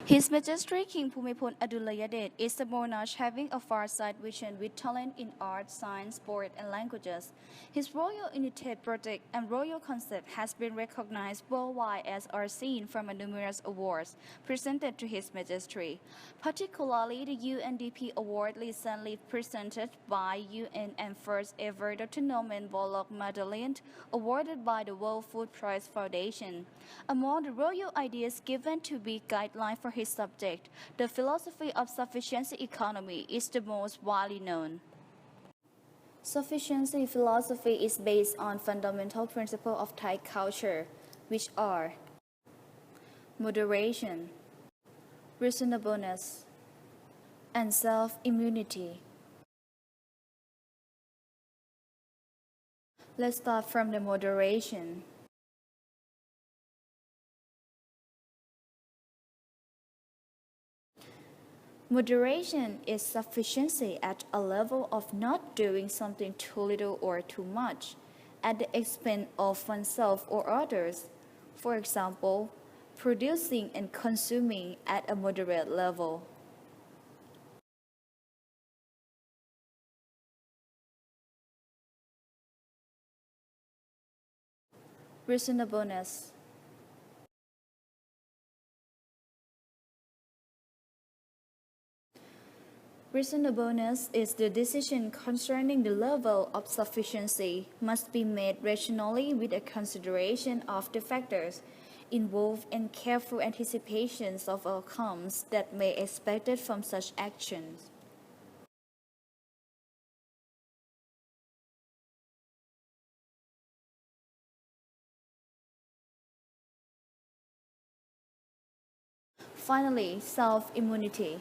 His Majesty King Bhumibol Adulyadej is a monarch having a far-sighted vision with talent in art, science, sport, and languages. His royal unity project and royal concept has been recognized worldwide as are seen from numerous awards presented to His Majesty. Particularly, the UNDP Award recently presented by UN and first ever Dr. Norman Borlaug Medallion awarded by the World Food Prize Foundation. Among the royal ideas given to be guideline for his subject, the philosophy of sufficiency economy is the most widely known. Sufficiency philosophy is based on fundamental principles of Thai culture, which are moderation, reasonableness, and self-immunity. Let's start from the moderation. Moderation is sufficiency at a level of not doing something too little or too much at the expense of oneself or others. For example, producing and consuming at a moderate level. Reasonableness. Reasonableness is the decision concerning the level of sufficiency must be made rationally with a consideration of the factors involved and careful anticipations of outcomes that may be expected from such actions. Finally, self-immunity.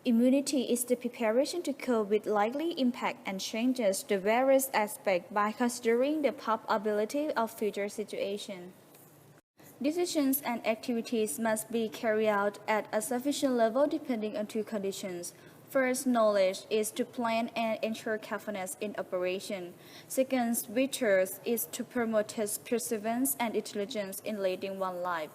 Immunity is the preparation to cope with likely impact and changes to various aspects by considering the probability of future situations. Decisions and activities must be carried out at a sufficient level depending on two conditions. First, knowledge is to plan and ensure carefulness in operation. Second, virtues is to promote perseverance and intelligence in leading one's life.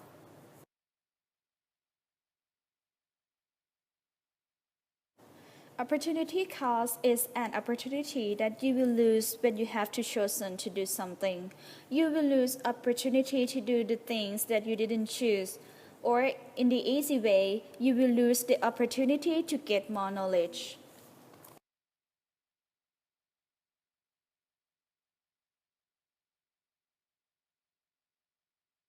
Opportunity cost is an opportunity that you will lose when you have to chosen to do something. You will lose opportunity to do the things that you didn't choose. Or in the easy way, you will lose the opportunity to get more knowledge.